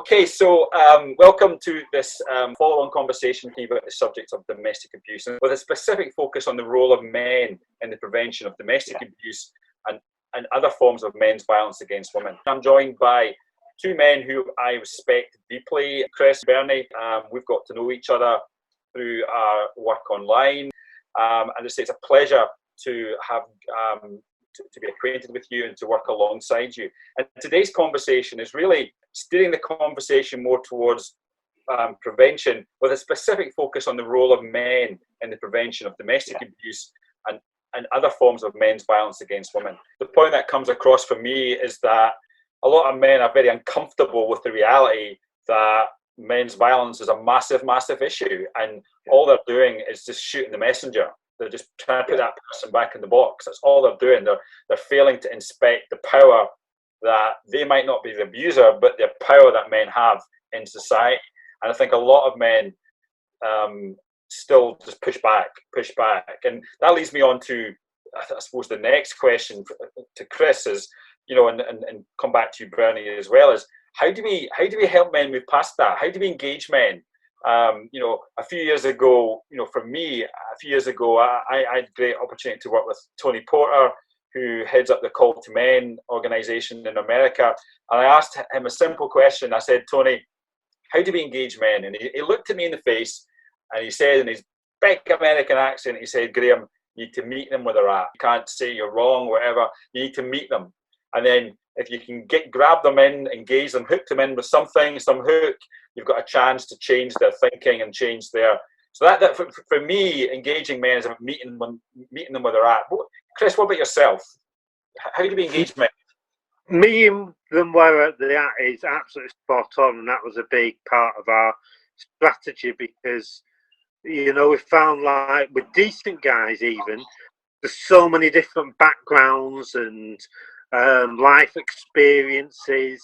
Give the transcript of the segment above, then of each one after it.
Okay, so welcome to this follow-on conversation about the subject of domestic abuse, with a specific focus on the role of men in the prevention of domestic abuse and other forms of men's violence against women. I'm joined by two men who I respect deeply, Chris, Bernie. We've got to know each other through our work online, and it's a pleasure to have to be acquainted with you and to work alongside you. And today's conversation is really steering the conversation more towards prevention, with a specific focus on the role of men in the prevention of domestic abuse and other forms of men's violence against women. The point that comes across for me is that a lot of men are very uncomfortable with the reality that men's violence is a massive, massive issue, and all they're doing is just shooting the messenger. They're just trying to put that person back in the box. That's all they're doing. They're failing to inspect the power that they might not be the abuser, but the power that men have in society. And I think a lot of men still just push back. And that leads me on to, I suppose, the next question to Chris is, and come back to you, Bernie, as well, is how do we help men move past that? How do we engage men? A few years ago, for me, I had a great opportunity to work with Tony Porter, who heads up the Call to Men organization in America. And I asked him a simple question. I said, Tony, how do we engage men? And he looked at me in the face and he said in his big American accent, he said, Graham, you need to meet them where they're at. You can't say you're wrong, whatever. You need to meet them. And then if you can grab them in, engage them, hook them in with some hook, you've got a chance to change their thinking and change their. So that for me, engaging men is about meeting them where they're at. Chris, what about yourself? How do we engage men? Meeting them where they're at is absolutely spot on, and that was a big part of our strategy because, we found like with decent guys even, there's so many different backgrounds and life experiences.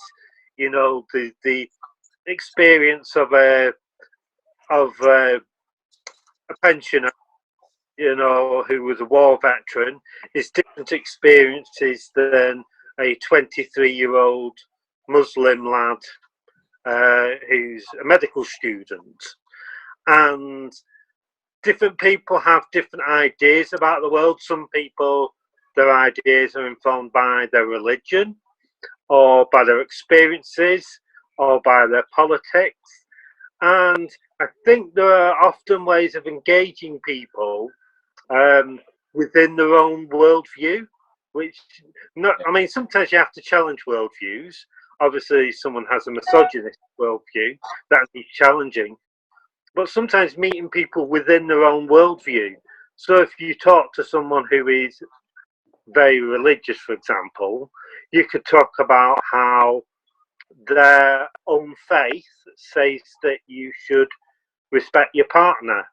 The experience of a pensioner, who was a war veteran, is different experiences than a 23-year-old Muslim lad who's a medical student. And different people have different ideas about the world. Some people, their ideas are informed by their religion or by their experiences or by their politics. And I think there are often ways of engaging people within their own worldview, sometimes you have to challenge worldviews. Obviously, someone has a misogynist worldview, that would be challenging. But sometimes meeting people within their own worldview. So if you talk to someone who is very religious, for example, you could talk about how their own faith says that you should respect your partner.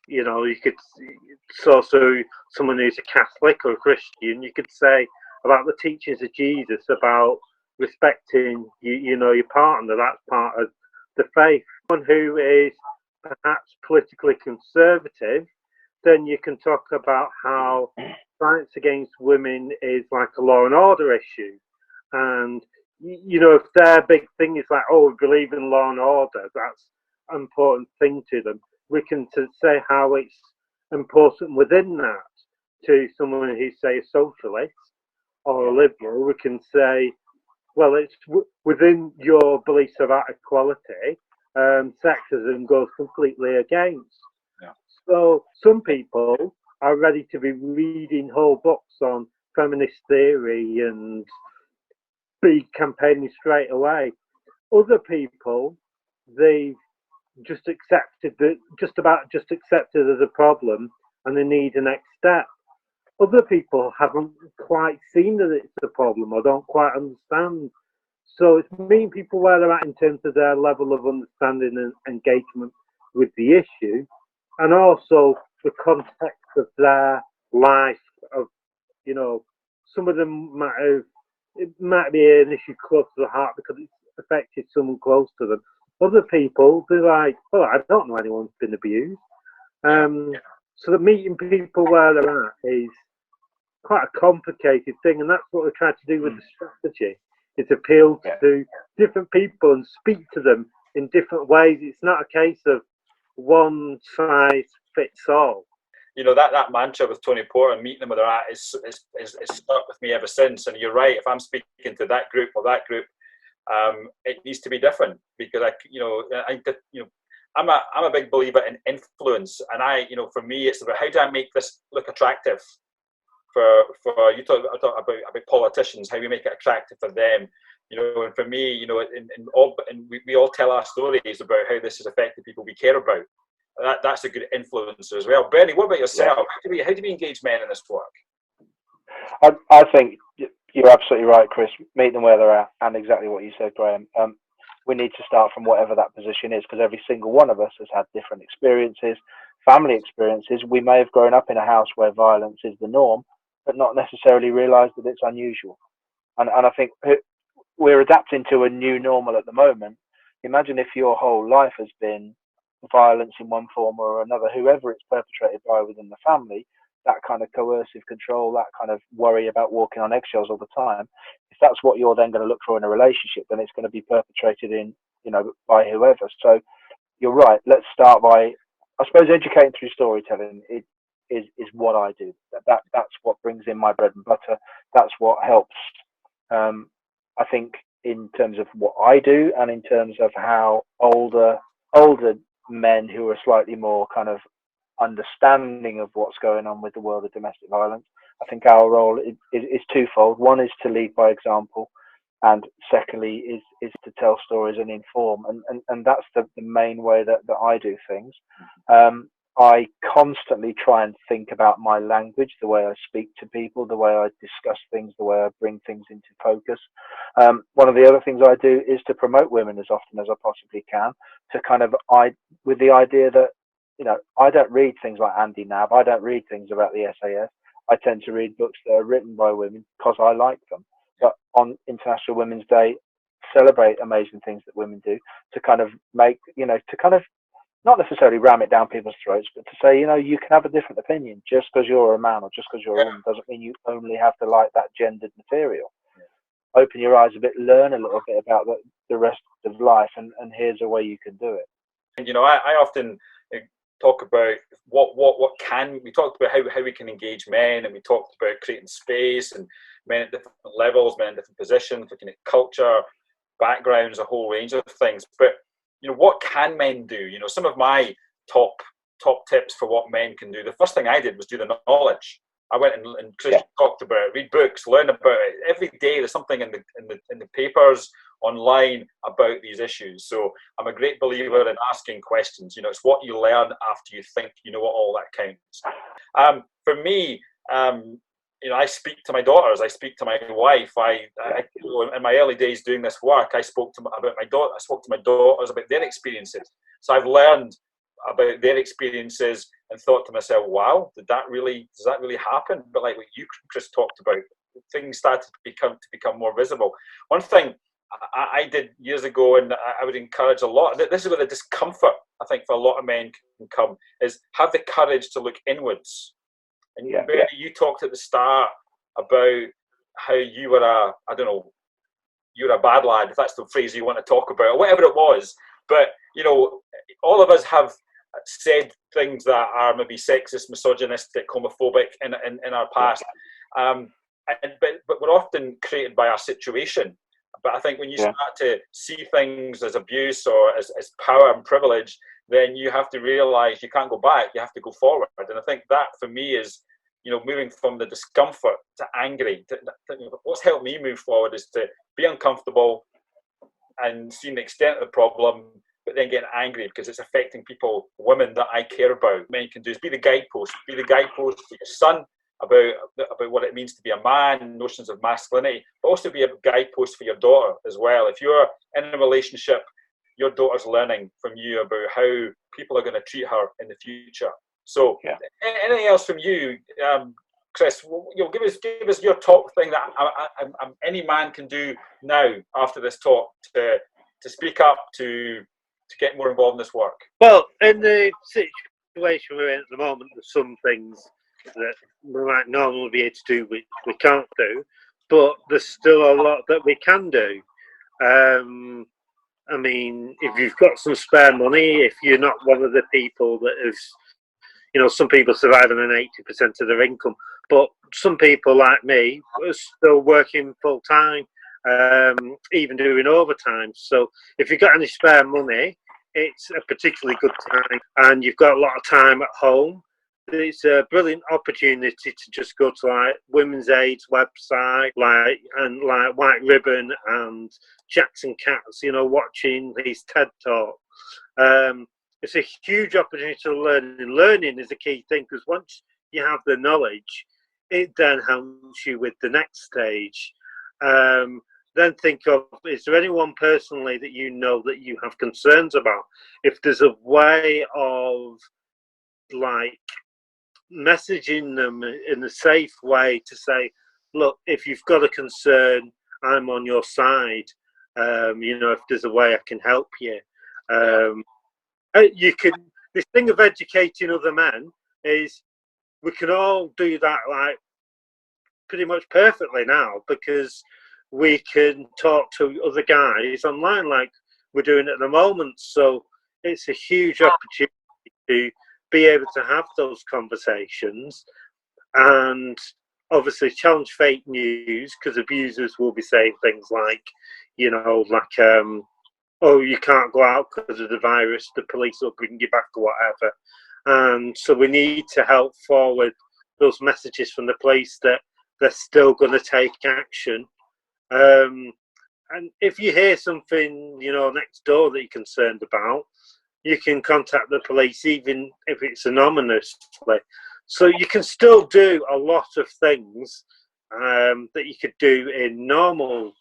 You could so someone who's a Catholic or a Christian, you could say about the teachings of Jesus about respecting your partner. That's part of the faith. Someone who is perhaps politically conservative, then you can talk about how violence against women is like a law and order issue. And if their big thing is like, oh, we believe in law and order, that's an important thing to them. We can say how it's important within that to someone who's, say, a socialist or a liberal. We can say, well, it's within your beliefs about equality, sexism goes completely against. Yeah. So some people are ready to be reading whole books on feminist theory and be campaigning straight away. Other people, they've just accepted as a problem, and they need a next step. Other people haven't quite seen that it's a problem or don't quite understand. So it's meeting people where they're at in terms of their level of understanding and engagement with the issue, and also the context of their life. Of some of them it might be an issue close to the heart because it's affected someone close to them. Other people, they're like, well, I don't know anyone who's been abused. So that meeting people where they're at is quite a complicated thing, and that's what we try to do with the strategy. It's appeal to different people and speak to them in different ways. It's not a case of one size fits all. That mantra with Tony Porter and meeting them where they're at is stuck with me ever since. And you're right, if I'm speaking to that group or that group, it needs to be different, because I'm a big believer in influence, and for me, it's about how do I make this look attractive for you talk about politicians, how we make it attractive for them, and for me, and we all tell our stories about how this has affected people we care about. That's a good influencer as well. Bernie, what about yourself? How do we engage men in this work? I think you're absolutely right, Chris. Meet them where they're at, and exactly what you said, Graham. We need to start from whatever that position is, because every single one of us has had different experiences, family experiences. We may have grown up in a house where violence is the norm, but not necessarily realised that it's unusual. And I think we're adapting to a new normal at the moment. Imagine if your whole life has been violence in one form or another, whoever it's perpetrated by within the family, that kind of coercive control, that kind of worry about walking on eggshells all the time. If that's what you're then going to look for in a relationship, then it's going to be perpetrated by whoever. So you're right. Let's start by, I suppose, educating through storytelling is what I do. That's what brings in my bread and butter. That's what helps. I think in terms of what I do, and in terms of how older men who are slightly more kind of understanding of what's going on with the world of domestic violence, I think our role is twofold. One is to lead by example, and secondly is to tell stories and inform, and that's the main way that I do things. I constantly try and think about my language, the way I speak to people, the way I discuss things, the way I bring things into focus. One of the other things I do is to promote women as often as I possibly can, to kind of, with the idea that, I don't read things like Andy Nab. I don't read things about the SAS. I tend to read books that are written by women because I like them. But on International Women's Day, celebrate amazing things that women do, to kind of make, to kind of not necessarily ram it down people's throats, but to say, you can have a different opinion. Just because you're a man or just because you're a woman doesn't mean you only have to like that gendered material. Open your eyes a bit, learn a little bit about the rest of life, and here's a way you can do it. And I often talk about what can we talked about how we can engage men, and we talked about creating space and men at different levels, men in different positions, looking at culture, backgrounds, a whole range of things. But what can men do? Some of my top tips for what men can do. The first thing I did was do the knowledge. I went and Chris talked about it, read books, learn about it. Every day there's something in the papers, online, about these issues. So I'm a great believer in asking questions. It's what you learn after you think you know all that counts. For me, I speak to my daughters. I speak to my wife. In my early days doing this work, I spoke to my daughters about their experiences. So I've learned about their experiences and thought to myself, wow, does that really happen? But like what you, Chris, talked about, things started to become more visible. One thing I did years ago, and I would encourage a lot, this is where the discomfort, I think, for a lot of men can come, is have the courage to look inwards. And Bernie, you talked at the start about how you were you're a bad lad, if that's the phrase you want to talk about, or whatever it was. But, all of us have said things that are maybe sexist, misogynistic, homophobic in our past. But we're often created by our situation. But I think when you start to see things as abuse or as power and privilege, then you have to realise you can't go back, you have to go forward. And I think that for me is, moving from the discomfort to angry. What's helped me move forward is to be uncomfortable and seeing the extent of the problem, but then getting angry because it's affecting people, women that I care about. Men can do is be the guidepost for your son about what it means to be a man, notions of masculinity, but also be a guidepost for your daughter as well. If you're in a relationship, your daughter's learning from you about how people are going to treat her in the future. So anything else from you, Chris? Give us your top thing that any man can do now after this talk to speak up, to get more involved in this work. Well, in the situation we're in at the moment, there's some things that we might normally be able to do we can't do, but there's still a lot that we can do. I mean, if you've got some spare money, if you're not one of the people that is, you know, some people survive on 80% of their income, but some people like me are still working full time, even doing overtime. So if you've got any spare money, it's a particularly good time, and you've got a lot of time at home. It's a brilliant opportunity to just go to like Women's Aid's website, like White Ribbon and Jackson Katz, you know, watching his TED talk. It's a huge opportunity to learn, and learning is a key thing, because once you have the knowledge, it then helps you with the next stage. Then think of, is there anyone personally that you know that you have concerns about? If there's a way of like messaging them in a safe way to say, look, if you've got a concern, I'm on your side. You know, if there's a way I can help you. You can, this thing of educating other men is, we can all do that like pretty much perfectly now, because we can talk to other guys online like we're doing at the moment. So it's a huge opportunity to be able to have those conversations, and obviously challenge fake news, because abusers will be saying things like, you know, like, oh, you can't go out because of the virus, the police will bring you back or whatever. And so we need to help forward those messages from the police that they're still going to take action. And if you hear something, you know, next door that you're concerned about, you can contact the police, even if it's anonymously. So you can still do a lot of things that you could do in normal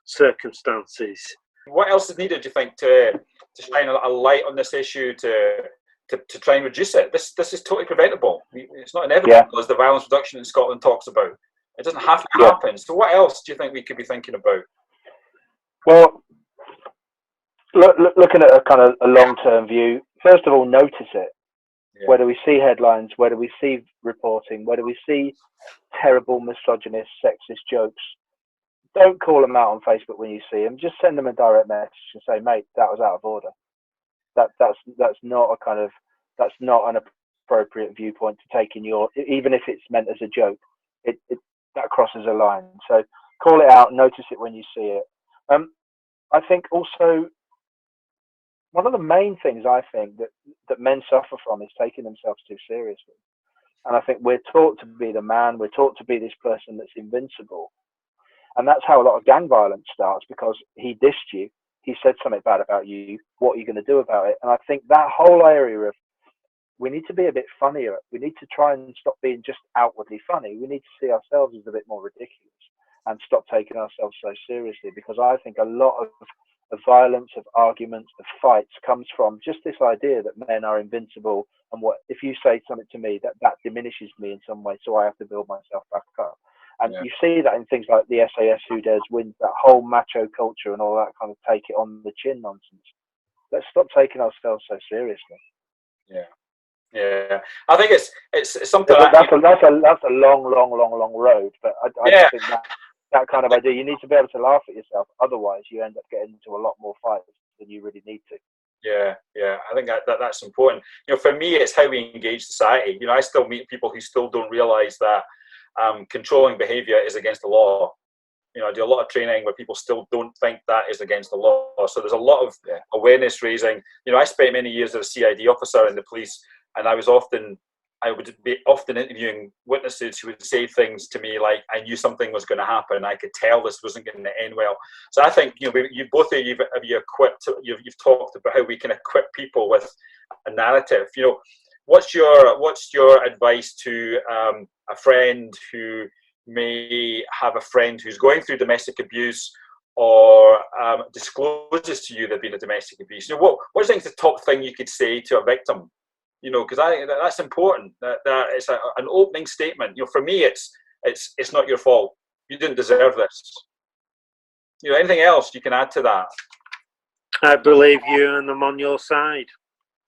circumstances. What else is needed, do you think, to shine a light on this issue, to try and reduce it? This is totally preventable. It's not inevitable, as the violence reduction in Scotland talks about. It doesn't have to happen. So what else do you think we could be thinking about? Well, looking at a kind of a long-term view, first of all, notice it. Yeah. Whether we see headlines, whether we see reporting, whether we see terrible misogynist, sexist jokes, don't call them out on Facebook when you see them. Just send them a direct message and say, mate, that was out of order. That's not a kind of, that's not an appropriate viewpoint to take in your, even if it's meant as a joke, that crosses a line. So call it out, notice it when you see it. I think also one of the main things I think that men suffer from is taking themselves too seriously. And I think we're taught to be the man, we're taught to be this person that's invincible. And that's how a lot of gang violence starts, because he dissed you, he said something bad about you, what are you going to do about it? And I think that whole area of, we need to be a bit funnier. We need to try and stop being just outwardly funny. We need to see ourselves as a bit more ridiculous and stop taking ourselves so seriously, because I think a lot of violence, of arguments, of fights comes from just this idea that men are invincible, and what if you say something to me that diminishes me in some way, so I have to build myself back up. And you see that in things like the SAS Who Dares Wins, that whole macho culture and all that kind of take it on the chin nonsense. Let's stop taking ourselves so seriously. Yeah. I think it's something that's a long road, but I just think that kind of idea, you need to be able to laugh at yourself. Otherwise, you end up getting into a lot more fights than you really need to. Yeah. I think that's important. You know, for me, it's how we engage society. You know, I still meet people who still don't realise that controlling behaviour is against the law. You know, I do a lot of training where people still don't think that is against the law. So there's a lot of awareness raising. You know, I spent many years as a CID officer in the police, and I would be often interviewing witnesses who would say things to me like, I knew something was going to happen. I could tell this wasn't going to end well. So I think, you know, you both of you you've talked about how we can equip people with a narrative. You know, what's your advice to a friend who may have a friend who's going through domestic abuse, or discloses to you they've been a domestic abuse? You know, what do you think is the top thing you could say to a victim? You know, because I think that's important. That it's an opening statement. You know, for me, it's not your fault. You didn't deserve this. You know, anything else you can add to that? I believe you, and I'm on your side.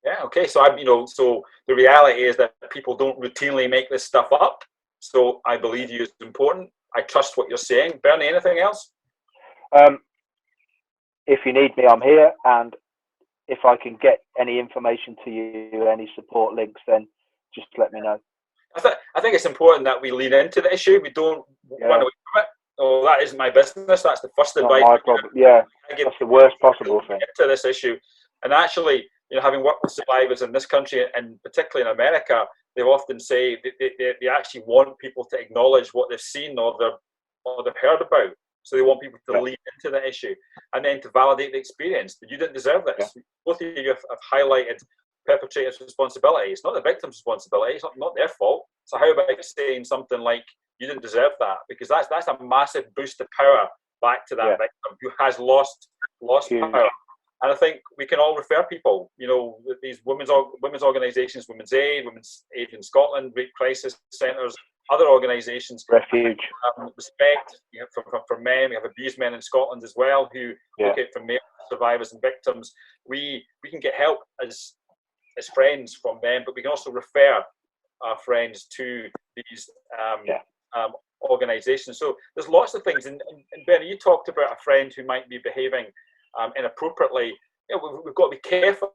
Yeah. Okay. So so the reality is that people don't routinely make this stuff up. So I believe you is important. I trust what you're saying. Bernie, anything else? If you need me, I'm here, and if I can get any information to you, any support links, then just let me know. I think it's important that we lean into the issue. We don't run away from it. Oh, that isn't my business. That's the first advice. Not my problem. Yeah, that's the worst possible thing. To this issue, and actually, having worked with survivors in this country and particularly in America, they often say they actually want people to acknowledge what they've seen or they've heard about. So they want people to lean into the issue and then to validate the experience. That you didn't deserve this. Yeah. Both of you have highlighted perpetrators' responsibility. It's not the victim's responsibility. It's not their fault. So how about saying something like, you didn't deserve that? Because that's a massive boost of power back to that victim who has lost power. And I think we can all refer people, these women's organisations, Women's Aid in Scotland, Rape Crisis Centres, other organisations. Refuge. Respect for men. We have Abused Men in Scotland as well, who look out for male survivors and victims. We can get help as friends from them, but we can also refer our friends to these organisations. So there's lots of things. And Benny, you talked about a friend who might be behaving inappropriately. We've got to be careful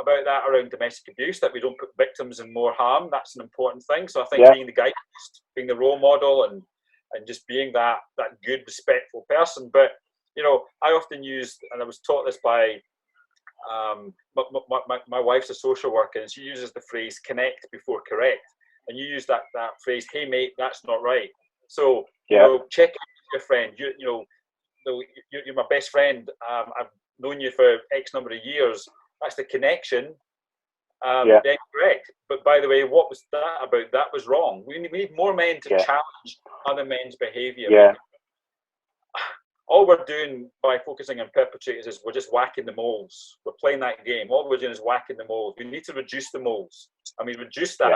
about that around domestic abuse, that we don't put victims in more harm. That's an important thing. So I think being the guide, being the role model, and just being that good, respectful person. But I often use, and I was taught this by my wife's a social worker, and she uses the phrase "connect before correct." And you use that phrase, "Hey mate, that's not right." So check in with your friend. You're my best friend. I've known you for X number of years. That's the connection. Then correct. But by the way, what was that about? That was wrong. We need more men to challenge other men's behaviour. Yeah. All we're doing by focusing on perpetrators is we're just whacking the moles. We're playing that game. All we're doing is whacking the moles. We need to reduce the moles. And we reduce that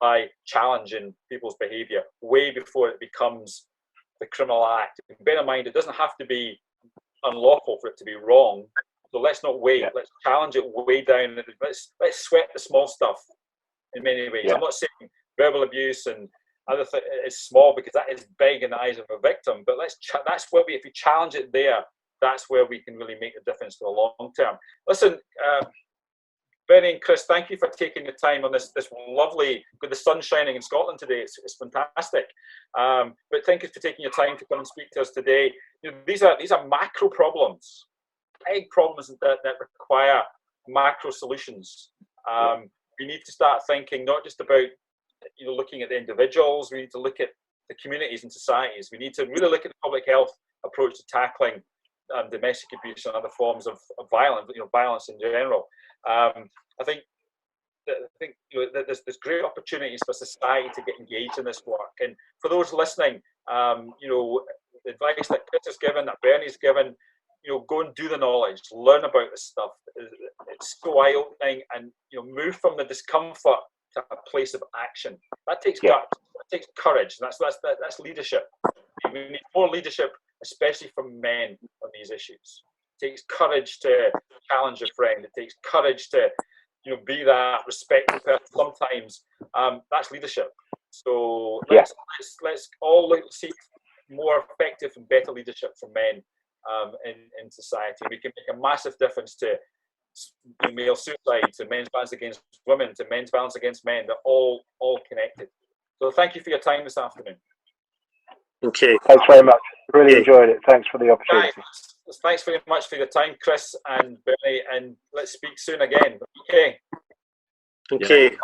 by challenging people's behaviour way before it becomes the criminal act. Bear in mind, it doesn't have to be unlawful for it to be wrong. So let's not wait. Let's challenge it way down. Let's sweat the small stuff in many ways. I'm not saying verbal abuse and other things is small, because that is big in the eyes of a victim. But that's where if we challenge it there, that's where we can really make a difference for the long term. Listen, Benny and Chris, thank you for taking the time on this lovely, with the sun shining in Scotland today. It's fantastic. But thank you for taking your time to come and speak to us today. These are macro problems, big problems that require macro solutions. We need to start thinking not just about looking at the individuals. We need to look at the communities and societies. We need to really look at the public health approach to tackling domestic abuse and other forms of violence, violence in general. I think there's great opportunities for society to get engaged in this work. And for those listening, the advice that Chris has given, that Bernie's given, go and do the knowledge, learn about this stuff. It's so eye-opening, and move from the discomfort to a place of action. That takes guts. That takes courage. That's leadership. We need more leadership, especially from men, on these issues. It takes courage to challenge a friend. It takes courage to be that respectful person. Sometimes that's leadership. So let's all seek more effective and better leadership from men in society. We can make a massive difference to male suicide, to men's violence against women, to men's violence against men. They're all connected. So thank you for your time this afternoon. Okay. Thanks very much. Really enjoyed it. Thanks for the opportunity. Thanks very much for your time, Chris and Bernie, and let's speak soon again. Okay. Okay.